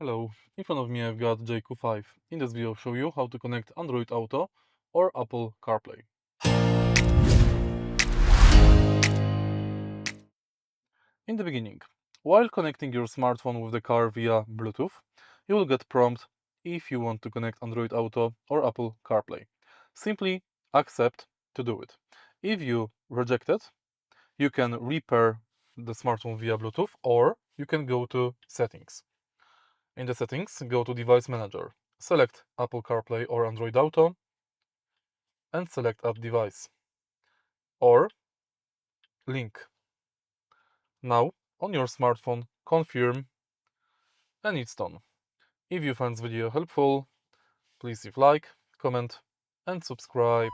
Hello, in front of me I've got Jaecoo 5. In this video I'll show you how to connect Android Auto or Apple CarPlay. In the beginning, while connecting your smartphone with the car via Bluetooth, you will get prompt if you want to connect Android Auto or Apple CarPlay. Simply accept to do it. If you reject it, you can repair the smartphone via Bluetooth or you can go to Settings. In the settings, go to Device Manager. Select Apple CarPlay or Android Auto and select Add Device or Link. Now, on your smartphone, confirm and it's done. If you find this video helpful, please leave like, comment and subscribe.